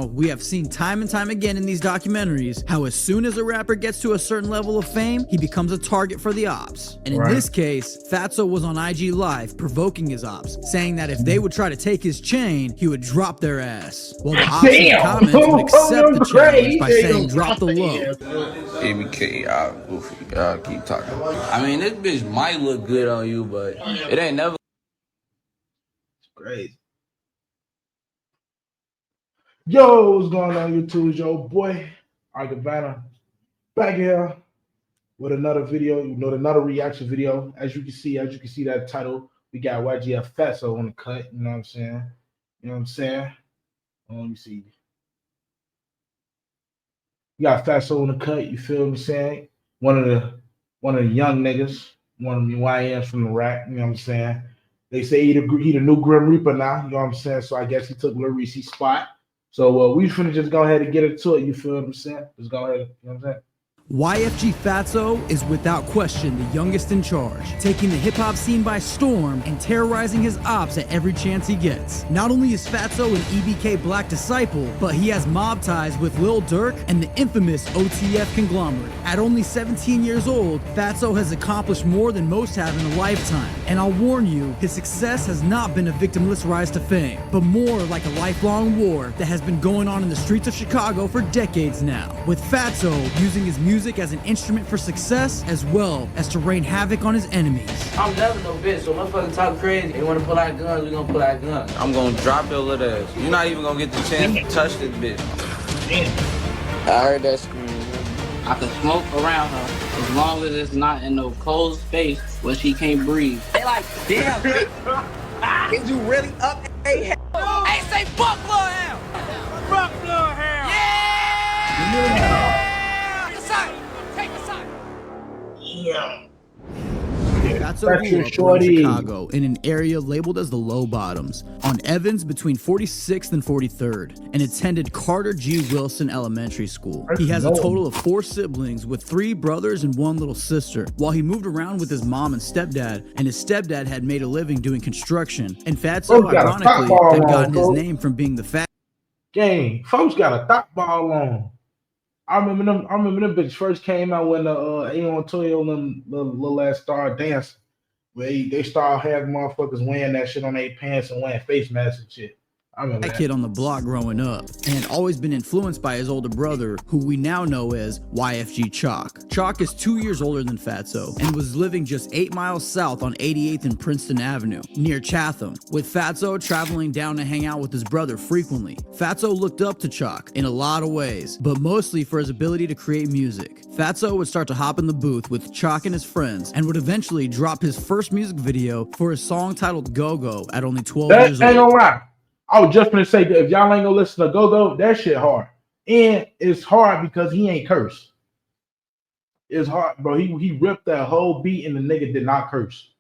Now, we have seen time and time again in these documentaries how as soon as a rapper gets to a certain level of fame, he becomes a target for the ops. And in this case, Fatso was on IG Live provoking his ops, saying that if they would try to take his chain, he would drop their ass. Well, the ops in the comments would accept the challenge by saying drop the low. ABK, goofy, keep talking. I mean, this bitch might look good on you, but it ain't never. It's crazy. Yo, what's going on YouTube? It's your boy, Argavana, back here with another video, another reaction video. As you can see that title, we got Yfg Fasto on the cut, you know what I'm saying? You know what I'm saying? Let me see. You got Fasto on the cut, you feel me saying? One of the young niggas, one of the YNs from the rack, you know what I'm saying? They say he the new Grim Reaper now, you know what I'm saying? So I guess he took Lil Reese's spot. So we finna just go ahead and get into it, you feel what I'm saying? Just go ahead, you know what I'm saying? Yfg Fasto is without question the youngest in charge, taking the hip-hop scene by storm and terrorizing his ops at every chance he gets. Not only is Fatso an EBK Black disciple, but he has mob ties with Lil Durk and the infamous OTF conglomerate. At only 17 years old, Fatso has accomplished more than most have in a lifetime. And I'll warn you, his success has not been a victimless rise to fame, but more like a lifelong war that has been going on in the streets of Chicago for decades now, with Fatso using his music as an instrument for success as well as to rain havoc on his enemies. I'm never no bitch, so motherfuckers talk crazy. They want to pull out guns, we gonna pull out guns. I'm gonna drop your little ass. You're not even gonna get the chance to touch this bitch. I heard that scream. I can smoke around her as long as it's not in no cold space where she can't breathe. They like, damn, is you really up? Hey, say fuck Lil Hell! Fuck Lil Hell! Yeah! Take the side! Yeah. Fatso grew up around Chicago in an area labeled as the Low Bottoms, on Evans between 46th and 43rd, and attended Carter G. Wilson Elementary School. He has a total of 4 siblings with 3 brothers and 1 little sister. While he moved around with his mom and his stepdad had made a living doing construction, and Fatso, ironically, had gotten his name from being the fat gang. Folks got a thought ball on. I remember them bitches first came out when the Aon Toyo and the little ass started dancing. Where they started having motherfuckers wearing that shit on their pants and wearing face masks and shit. I remember that kid on the block growing up, and had always been influenced by his older brother, who we now know as Yfg Chalk. Chalk is 2 years older than Fatso, and was living just 8 miles south on 88th and Princeton Avenue, near Chatham, with Fatso traveling down to hang out with his brother frequently. Fatso looked up to Chalk in a lot of ways, but mostly for his ability to create music. Fatso would start to hop in the booth with Chalk and his friends, and would eventually drop his first music video for a song titled Go Go at only 12 years old. Ain't gonna lie. I was just gonna say, if y'all ain't gonna listen to Go Go, that shit hard. And it's hard because he ain't cursed. It's hard, bro. He ripped that whole beat and the nigga did not curse.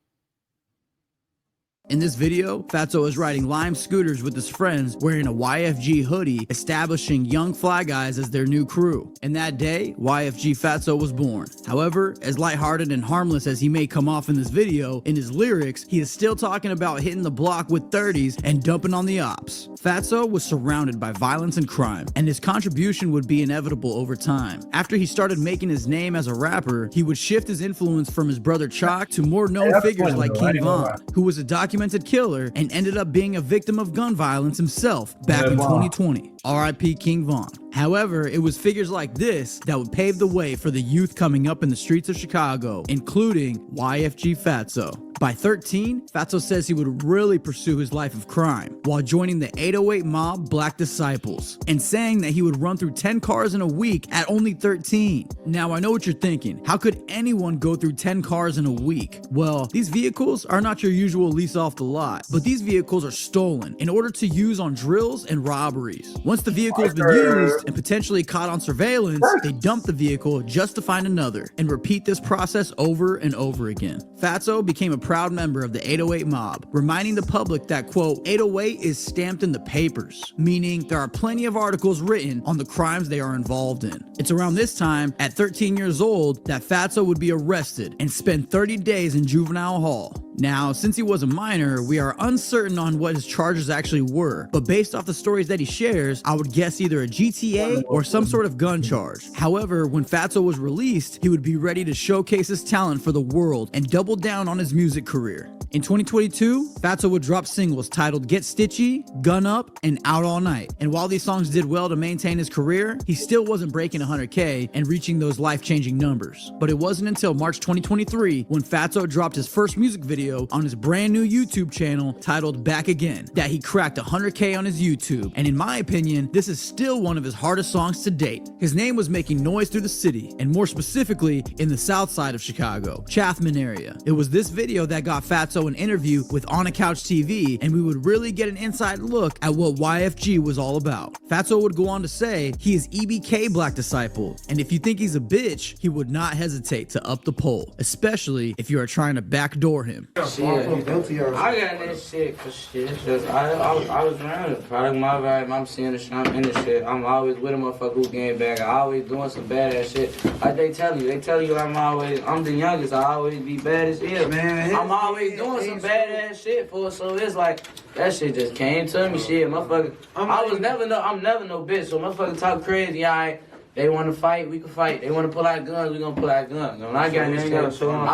In this video, Fatso is riding Lime scooters with his friends wearing a Yfg hoodie, establishing Young Fly Guys as their new crew. And that day, Yfg Fatso was born. However, as lighthearted and harmless as he may come off in this video, in his lyrics, he is still talking about hitting the block with 30s and dumping on the ops. Fatso was surrounded by violence and crime, and his contribution would be inevitable over time. After he started making his name as a rapper, he would shift his influence from his brother Chalk to more known figures like King Von, who was a documented killer and ended up being a victim of gun violence himself back in 2020. R.I.P. King Von. However, it was figures like this that would pave the way for the youth coming up in the streets of Chicago, including Yfg Fatso. By 13, Fatso says he would really pursue his life of crime while joining the 808 mob Black Disciples, and saying that he would run through 10 cars in a week at only 13. Now, I know what you're thinking. How could anyone go through 10 cars in a week? Well, these vehicles are not your usual lease off the lot, but these vehicles are stolen in order to use on drills and robberies. Once the vehicle has been used and potentially caught on surveillance, they dump the vehicle just to find another and repeat this process over and over again. Fatso became a proud member of the 808 mob, reminding the public that, quote, 808 is stamped in the papers, meaning there are plenty of articles written on the crimes they are involved in. It's around this time, at 13 years old, that Fatso would be arrested and spend 30 days in juvenile hall. Now, since he was a minor, we are uncertain on what his charges actually were, but based off the stories that he shares, I would guess either a GTA or some sort of gun charge. However, when Fatso was released, he would be ready to showcase his talent for the world and double down on his music career. In 2022, Fatso would drop singles titled Get Stitchy, Gun Up, and Out All Night. And while these songs did well to maintain his career, he still wasn't breaking 100K and reaching those life-changing numbers. But it wasn't until March 2023 when Fatso dropped his first music video on his brand new YouTube channel titled Back Again that he cracked 100K on his YouTube. And in my opinion, this is still one of his hardest songs to date. His name was making noise through the city, and more specifically in the south side of Chicago, Chatham area. It was this video that got Fatso an interview with On a Couch TV, and we would really get an inside look at what YFG was all about. Fatso would go on to say he is EBK Black Disciple, and if you think he's a bitch, he would not hesitate to up the poll, especially if you are trying to backdoor him. Shit, I got that shit for shit. Just, I was around it. Product my vibe, I'm seeing the shit, I'm in the shit. I'm always with a motherfucker who game back. I always doing some badass shit. Like they tell you I'm the youngest, I always be bad as hell. Man, I'm always doing some badass shit for it, so it's like that shit just came to me. Shit, motherfucker. I'm never no bitch. So motherfucker talk crazy. Alright, they want to fight, we can fight. They want to pull out guns, we gonna pull out guns. When I got this shit, I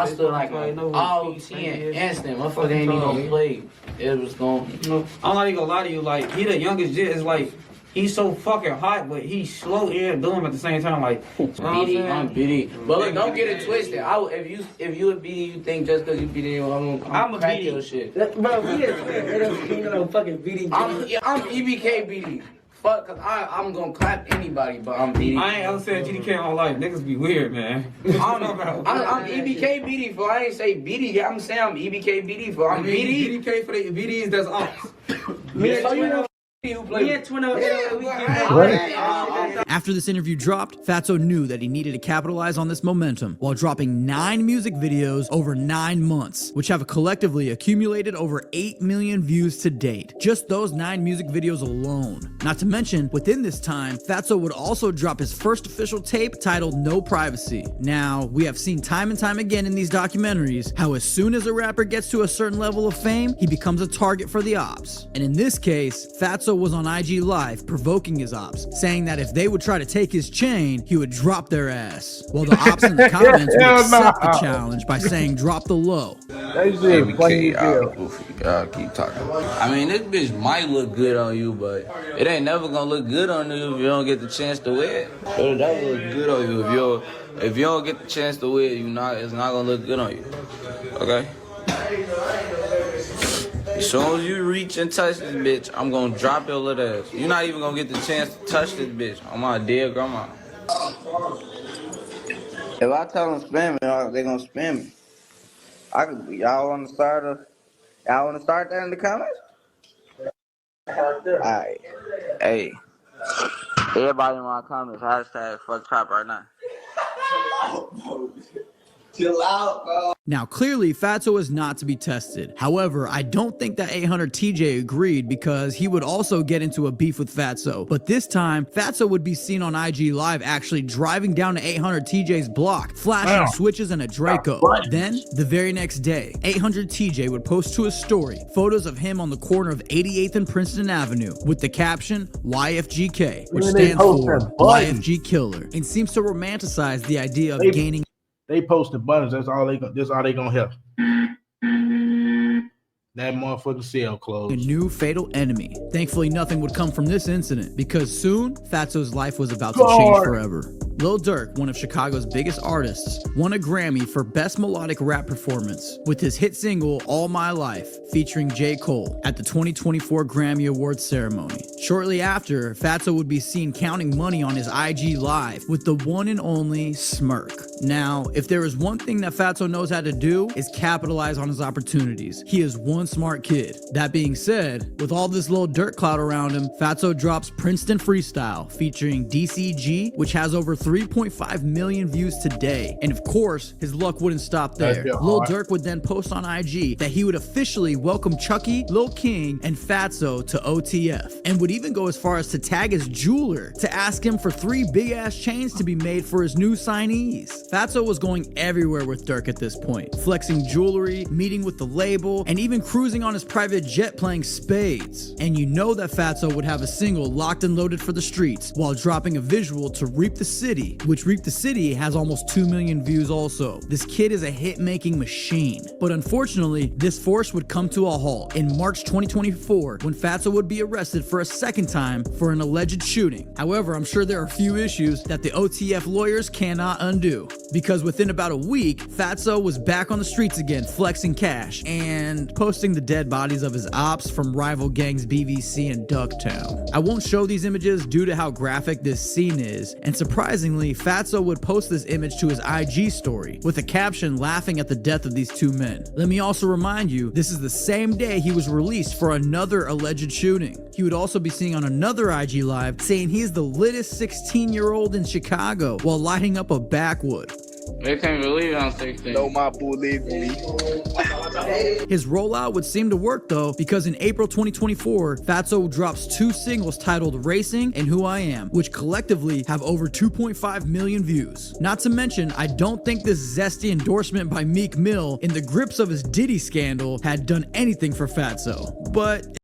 stood like all 10 instant. Motherfucker ain't even gonna play. It was going. I'm not even gonna lie to you. Like he the youngest jit. It's like he's so fucking hot, but he's slow and dumb at the same time. Like, BD, I'm BD. But look, don't get it twisted. If you a BD, you think just because you BD, I'm a crack your shit. Bro, we ain't no fucking BD. I'm EBK BD. Fuck, cause I'm gonna clap anybody, but I'm BD. I ain't ever said GDK in my life. Niggas be weird, man. I'm EBK BD for. I ain't say BD. I'm saying I'm EBK BD for. I'm BD. GDK for the BDs. That's ops. After this interview dropped, Fatso knew that he needed to capitalize on this momentum while dropping 9 music videos over 9 months, which have collectively accumulated over 8 million views to date. Just those 9 music videos alone. Not to mention, within this time, Fatso would also drop his first official tape titled No Privacy. Now, we have seen time and time again in these documentaries how as soon as a rapper gets to a certain level of fame, he becomes a target for the ops. And in this case, Fatso was on IG Live provoking his ops, saying that if they would try to take his chain, he would drop their ass. While the ops in the comments would accept the challenge by saying drop the low. Keep talking. I mean, this bitch might look good on you, but it ain't never gonna look good on you if you don't get the chance to wear it. It'll never look good on you if you don't get the chance to wear it. It's not gonna look good on you. Okay. As soon as you reach and touch this bitch, I'm gonna drop your little ass. You're not even gonna get the chance to touch this bitch on my dead grandma. If I tell them spam me, they gonna spam me. Y'all wanna start that in the comments? Alright. Hey. Everybody in my comments, hashtag fuck trap right now. Chill out, bro. Now, clearly, Fatso is not to be tested. However, I don't think that 800 TJ agreed because he would also get into a beef with Fatso. But this time, Fatso would be seen on IG Live actually driving down to 800 TJ's block, flashing switches and a Draco. Then, the very next day, 800 TJ would post to his story photos of him on the corner of 88th and Princeton Avenue with the caption YFGK, which stands for YFG Killer, and seems to romanticize the idea of gaining. They posted buttons. That's all they gonna help. That motherfucking cell closed. A new fatal enemy. Thankfully, nothing would come from this incident because soon Fatso's life was about to change forever. Lil Durk, one of Chicago's biggest artists, won a Grammy for Best Melodic Rap Performance with his hit single All My Life featuring J. Cole at the 2024 Grammy Awards ceremony. Shortly after, Fatso would be seen counting money on his IG Live with the one and only smirk. Now, if there is one thing that Fatso knows how to do, is capitalize on his opportunities. He is one smart kid. That being said, with all this Lil Durk clout around him, Fatso drops Princeton Freestyle featuring DCG, which has over 3.5 million views today. And of course, his luck wouldn't stop there. Lil Durk would then post on IG that he would officially welcome Chucky, Lil King, and Fatso to OTF, and would even go as far as to tag his jeweler to ask him for 3 big-ass chains to be made for his new signees. Fatso was going everywhere with Dirk at this point, flexing jewelry, meeting with the label, and even cruising on his private jet playing spades. And you know that Fatso would have a single locked and loaded for the streets while dropping a visual to Reap the City, which Reap the City has almost 2 million views also. This kid is a hit-making machine. But unfortunately, this force would come to a halt in March 2024 when Fatso would be arrested for a second time for an alleged shooting. However, I'm sure there are a few issues that the OTF lawyers cannot undo, because within about a week, Fatso was back on the streets again, flexing cash and posting the dead bodies of his ops from rival gangs BVC and Ducktown. I won't show these images due to how graphic this scene is, and surprisingly, Fatso would post this image to his IG story with a caption laughing at the death of these two men. Let me also remind you, this is the same day he was released for another alleged shooting. He would also be seen on another IG live saying he is the littest 16-year-old in Chicago while lighting up a backwood. They can't believe I'm 16. No, my boo leaving me. His rollout would seem to work though, because in April 2024, Fatso drops 2 singles titled Racing and Who I Am, which collectively have over 2.5 million views. Not to mention, I don't think this zesty endorsement by Meek Mill in the grips of his Diddy scandal had done anything for Fatso, but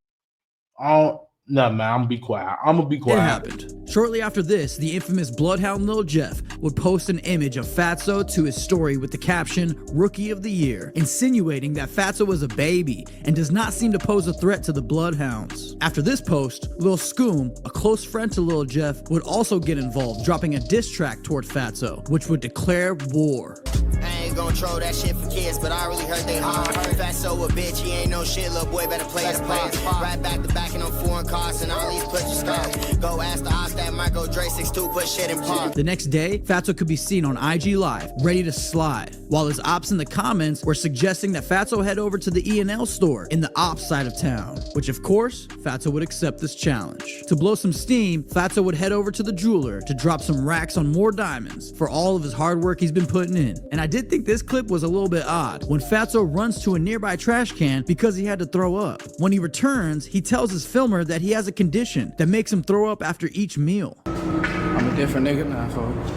no, man, I'm gonna be quiet. it happened. Shortly after this, the infamous Bloodhound Lil Jeff would post an image of Fatso to his story with the caption, Rookie of the Year, insinuating that Fatso was a baby and does not seem to pose a threat to the Bloodhounds. After this post, Lil Scoom, a close friend to Lil Jeff, would also get involved, dropping a diss track toward Fatso, which would declare war. I ain't gon' troll that shit for kids, but I really heard they hard. Fatso a bitch, he ain't no shit, little boy better play his part. Right back to back in them foreign cars and all these pussies start. Go ask the ops that Michael Dre 6'2" put shit in park. The next day, Fatso could be seen on IG Live, ready to slide, while his ops in the comments were suggesting that Fatso head over to the E&L store in the ops side of town, which of course, Fatso would accept this challenge. To blow some steam, Fatso would head over to the jeweler to drop some racks on more diamonds for all of his hard work he's been putting in. And I did think this clip was a little bit odd when Fatso runs to a nearby trash can because he had to throw up. When he returns, he tells his filmer that he has a condition that makes him throw up after each meal. I'm a different nigga now, folks.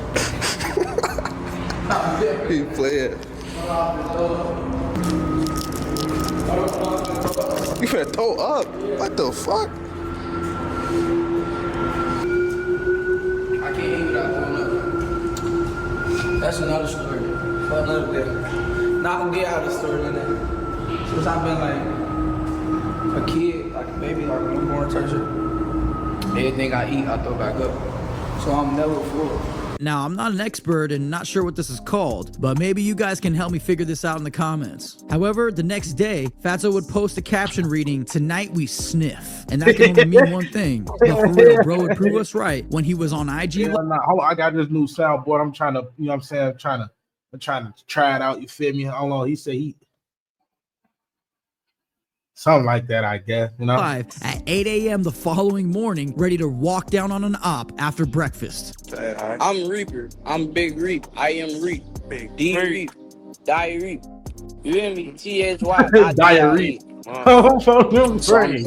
He played. You finna throw up? What the fuck? I can't eat without throwing up. That's another story. For another day. Not gonna get out of the story like that. Since I've been like a kid, like a baby, like a newborn type shit, anything I eat, I throw back up. So I'm never full. Now, I'm not an expert and not sure what this is called, but maybe you guys can help me figure this out in the comments. However, the next day, Fatso would post a caption reading, Tonight we sniff. And that can only mean one thing. But for real, bro would prove us right when he was on IG. Hold on, I got this new soundboard. I'm trying to, you know what I'm saying? I'm trying to try it out. You feel me? Hold on. He said something like that, I guess, you know? At 8 a.m. the following morning, ready to walk down on an op after breakfast. I'm Reaper. I'm Big Reap. I am Reap. D Reap. Die Reap. You hear me? THY. Diarrhea. Oh, so them great.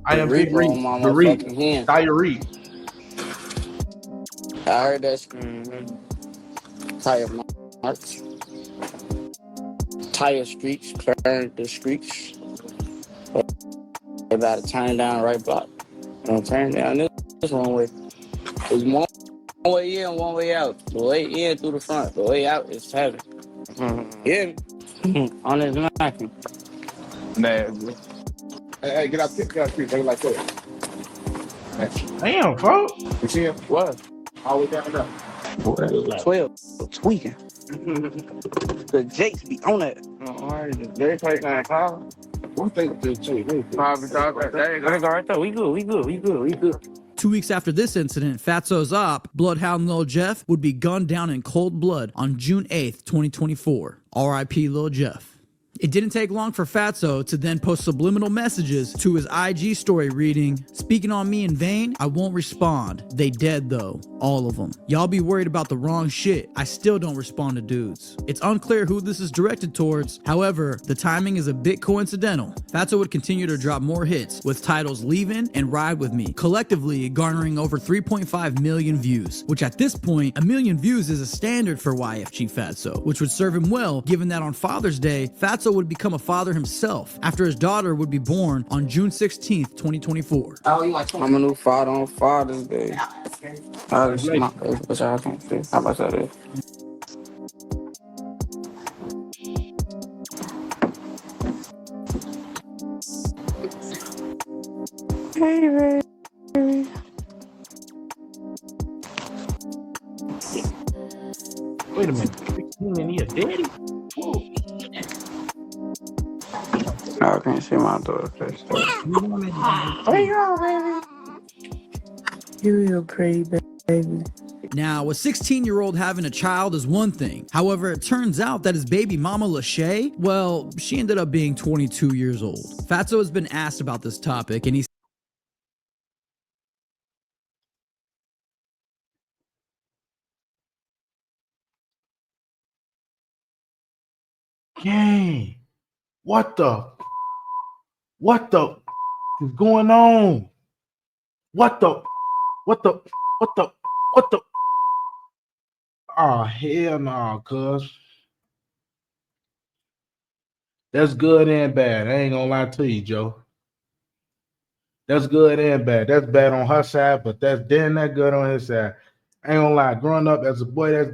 I am Big Reap. The Reap. Diarrhea. I heard that scream. Tire marks. Tire streaks. Clearing the streaks. They about to turn down right block. Don't turn down this one way. There's one way in, one way out. The way in through the front. The way out is heavy. Yeah. On his knocking. Hey, get out there. Take it like that. Damn, folks. You see him? What? All the way down there. 12. Tweaking. The Jakes be on that. They play that car. One thing to say, Probably there you go right there. We good. 2 weeks after this incident, Fatso's op, Bloodhound Lil Jeff, would be gunned down in cold blood on June 8th, 2024. R.I.P. Lil Jeff. It didn't take long for Fatso to then post subliminal messages to his IG story reading, "Speaking on me in vain, I won't respond. They dead though, all of them. Y'all be worried about the wrong shit. I still don't respond to dudes." It's unclear who this is directed towards. However, the timing is a bit coincidental. Fatso would continue to drop more hits with titles Leavin' and Ride With Me, collectively garnering over 3.5 million views, which at this point, 1 million views is a standard for YFG Fatso, which would serve him well given that on Father's Day, Fatso would become a father himself after his daughter would be born on June 16th, 2024. I'm a new father on Father's Day. I just see my face, but y'all can't see. How about that? Hey, baby. Wait a minute. 16 and he a daddy? I can't see my daughter's face. Where you going, baby? You're pretty, baby. Now, a 16-year-old having a child is one thing. However, it turns out that his baby mama Lachey, well, she ended up being 22 years old. Fatso has been asked about this topic, and he Gang, what the is going on? What the? Oh, hell no, cuz. That's good and bad. I ain't gonna lie to you, Joe. That's good and bad. That's bad on her side, but that's damn that good on his side. I ain't gonna lie. Growing up as a boy that's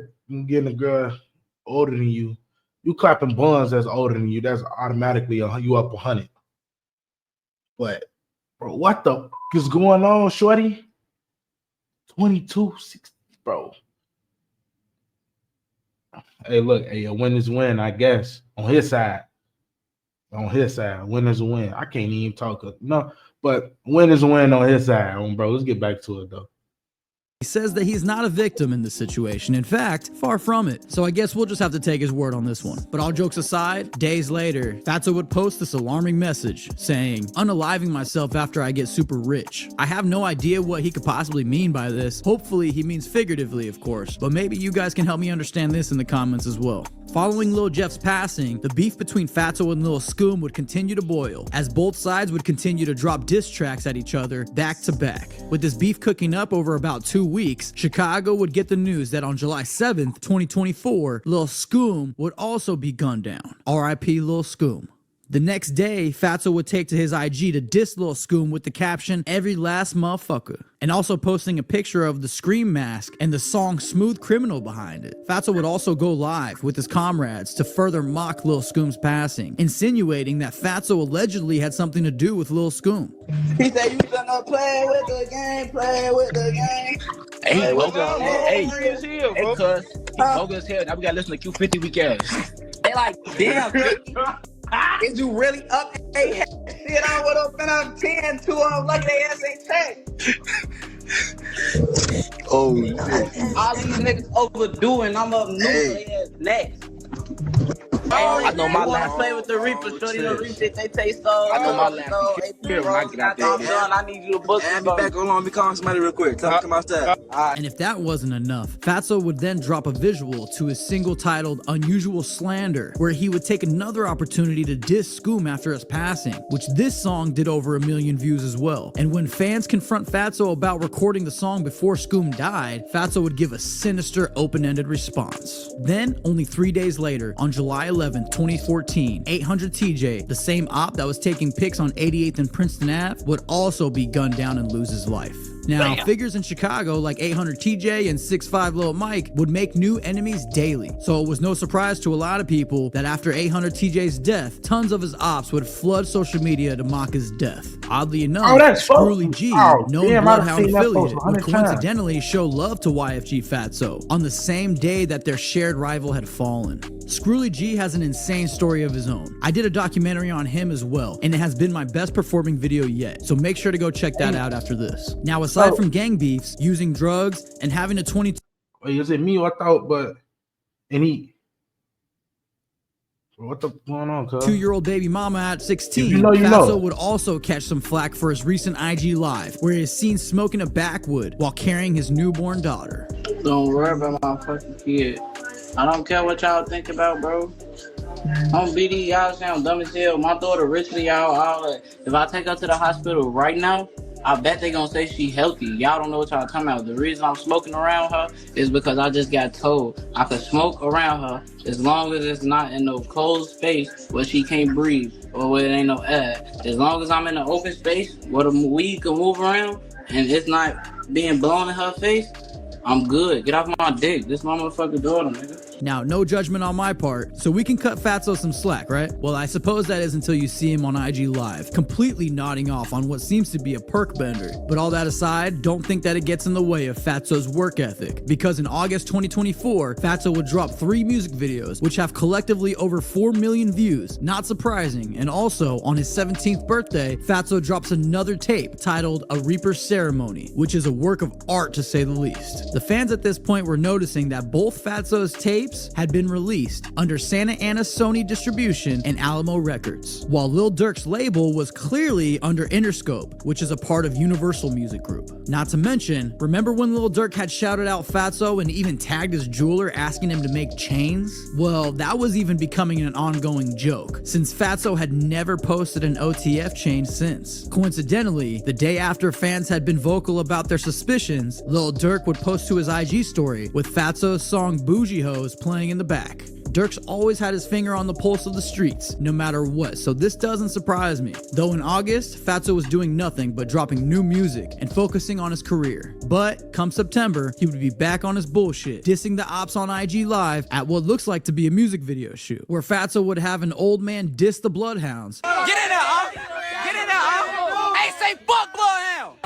getting a girl older than you, you clapping buns that's older than you, that's automatically you up 100. But bro, what the is going on, shorty? 22, 60, bro. Hey, look, hey, a win is a win, I guess. On his side. Win is a win. I can't even talk. No, but win is a win on his side, bro. Let's get back to it, though. He says that he's not a victim in this situation. In fact, far from it. So I guess we'll just have to take his word on this one. But all jokes aside, days later, Fatso would post this alarming message saying, "Unaliving myself after I get super rich." I have no idea what he could possibly mean by this. Hopefully he means figuratively, of course. But maybe you guys can help me understand this in the comments as well. Following Lil Jeff's passing, the beef between Fatso and Lil Scoom would continue to boil, as both sides would continue to drop diss tracks at each other back to back. With this beef cooking up over about 2 weeks, Chicago would get the news that on July 7th, 2024, Lil Scoom would also be gunned down. R.I.P. Lil Scoom. The next day, Fatso would take to his IG to diss Lil Scoom with the caption, "Every last motherfucker," and also posting a picture of the Scream mask and the song Smooth Criminal behind it. Fatso would also go live with his comrades to further mock Lil Scoom's passing, insinuating that Fatso allegedly had something to do with Lil Scoom. He said you gonna play with the game. Hey, cuz, he bogus as hell. Now we gotta listen to Q50 weak ass. They like, damn, is you really up? Hey, shit, I would have been up 10 to them like they ass ain't checked. Oh, shit. All these niggas overdoing, I'm up new, they ass next. I know my last play with the Reaper, shorty the Reaper, they taste so. I know my last here when I get out there. I'm done, I need you to book me back on, be calling somebody real quick. Tell me to come outside. And if that wasn't enough, Fatso would then drop a visual to his single titled Unusual Slander, where he would take another opportunity to diss Scoom after his passing, which this song did over 1 million views as well. And when fans confront Fatso about recording the song before Scoom died, Fatso would give a sinister open-ended response. Then, only 3 days later, on July 11th, 2014, 800 TJ, the same op that was taking pics on 88th and Princeton Ave, would also be gunned down and lose his life. Now, figures in Chicago like 800 TJ and 6'5 Lil Mike would make new enemies daily. So it was no surprise to a lot of people that after 800 TJ's death, tons of his ops would flood social media to mock his death. Oddly enough, Screwly G, known Bloodhound affiliate, would coincidentally show love to YFG Fatso on the same day that their shared rival had fallen. Screwly G has an insane story of his own. I did a documentary on him as well, and it has been my best performing video yet, so make sure to go check that out after this. Now, aside from gang beefs, using drugs, and having a 22... Wait, is it me or I thought, but... And he... What the going on, cuz? 2-year-old baby mama at 16, you know. Fasto would also catch some flack for his recent IG live, where he is seen smoking a backwood while carrying his newborn daughter. Don't worry about my fucking kid. I don't care what y'all think about, bro. On BD, y'all sound dumb as hell. My daughter richly, y'all all that. If I take her to the hospital right now, I bet they gonna say she healthy. Y'all don't know what y'all talking about. The reason I'm smoking around her is because I just got told I could smoke around her as long as it's not in no closed space where she can't breathe or where there ain't no air. As long as I'm in an open space where the weed can move around and it's not being blown in her face, I'm good. Get off my dick. This my motherfucking daughter, nigga. Now, no judgment on my part, so we can cut Fatso some slack, right? Well, I suppose that is until you see him on IG Live, completely nodding off on what seems to be a perk bender. But all that aside, don't think that it gets in the way of Fatso's work ethic, because in August 2024, Fatso would drop 3 music videos, which have collectively over 4 million views. Not surprising. And also, on his 17th birthday, Fatso drops another tape titled A Reaper Ceremony, which is a work of art to say the least. The fans at this point were noticing that both Fatso's tapes had been released under Santa Ana Sony distribution and Alamo Records, while Lil Durk's label was clearly under Interscope, which is a part of Universal Music Group. Not to mention, remember when Lil Durk had shouted out Fatso and even tagged his jeweler asking him to make chains? Well, that was even becoming an ongoing joke, since Fatso had never posted an OTF chain since. Coincidentally, the day after fans had been vocal about their suspicions, Lil Durk would post to his IG story with Fatso's song Bougie Hoes playing in the back. Durk's always had his finger on the pulse of the streets, no matter what, so this doesn't surprise me. Though in August, Fatso was doing nothing but dropping new music and focusing on his career. But come September, he would be back on his bullshit, dissing the ops on IG Live at what looks like to be a music video shoot, where Fatso would have an old man diss the Bloodhounds. Get in there, huh? Get in there, huh? Hey, say fuck Bloodhound!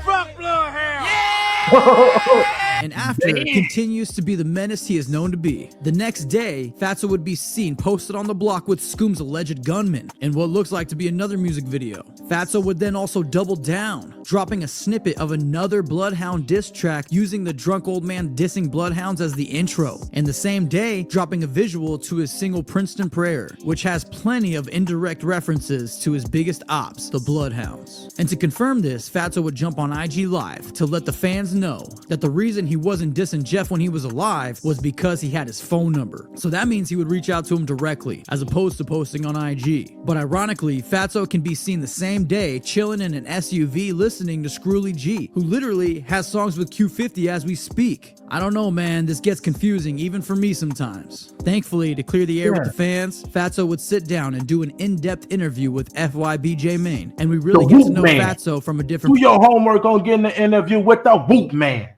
Fuck Bloodhound! Yeah! And after, continues to be the menace he is known to be. The next day, Fatso would be seen posted on the block with Scoom's alleged gunman in what looks like to be another music video. Fatso would then also double down, dropping a snippet of another Bloodhound diss track using the drunk old man dissing Bloodhounds as the intro. And the same day, dropping a visual to his single Princeton Prayer, which has plenty of indirect references to his biggest ops, the Bloodhounds. And to confirm this, Fatso would jump on IG Live to let the fans know that the reason he wasn't dissing Jeff when he was alive was because he had his phone number. So that means he would reach out to him directly, as opposed to posting on IG. But ironically, Fatso can be seen the same day chilling in an SUV listening to Screwly G, who literally has songs with Q50 as we speak. I don't know, man, this gets confusing even for me sometimes. Thankfully, to clear the air with the fans, Fatso would sit down and do an in-depth interview with FYBJ Main, and we really get to know Fatso from a different... Do your homework on getting the interview with the Whoop Man.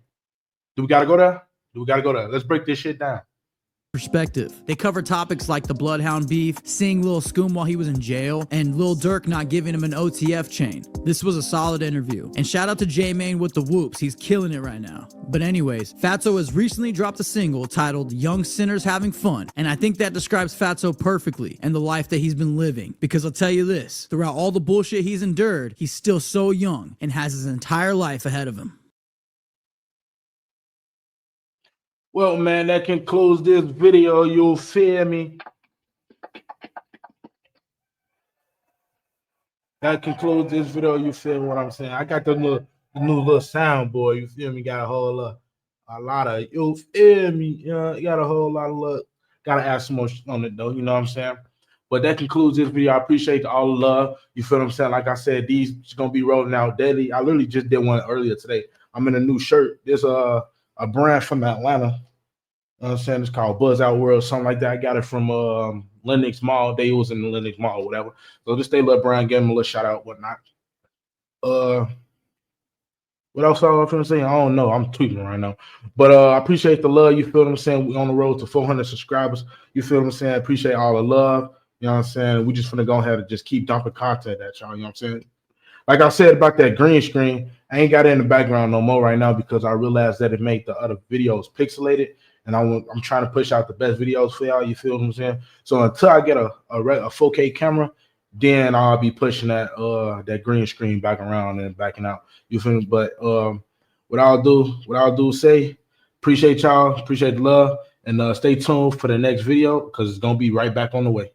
Do we gotta go there? Do we gotta go there? Let's break this shit down. Perspective. They cover topics like the Bloodhound beef, seeing Lil Scoom while he was in jail, and Lil Durk not giving him an OTF chain. This was a solid interview. And shout out to J-Main with the whoops, he's killing it right now. But anyways, Fatso has recently dropped a single titled Young Sinners Having Fun, and I think that describes Fatso perfectly and the life that he's been living. Because I'll tell you this, throughout all the bullshit he's endured, he's still so young and has his entire life ahead of him. Well, man, that concludes this video. You feel me? That concludes this video. You feel what I'm saying? I got the new little soundboard. You feel me? Got a lot of, you feel me? Got a whole lot of look. Gotta add some more on it though. You know what I'm saying? But that concludes this video. I appreciate all the love. You feel what I'm saying? Like I said, these is gonna be rolling out daily. I literally just did one earlier today. I'm in a new shirt. There's a brand from Atlanta. You know what I'm saying? It's called Buzz Out World, something like that. I got it from Lenox Mall. They was in the Lenox Mall or whatever. So just stay little brand, give them a little shout out, whatnot. What else I was trying to say? I don't know. I'm tweeting right now. But I appreciate the love. You feel what I'm saying? We're on the road to 400 subscribers. You feel what I'm saying? I appreciate all the love. You know what I'm saying? We just finna go ahead and just keep dumping content at y'all. You know what I'm saying? Like I said about that green screen, I ain't got it in the background no more right now because I realized that it made the other videos pixelated. And I'm trying to push out the best videos for y'all. You feel what I'm saying? So until I get a 4K camera, then I'll be pushing that green screen back around and backing out. You feel me? But what I'll do say, appreciate y'all, appreciate the love. And stay tuned for the next video because it's gonna be right back on the way.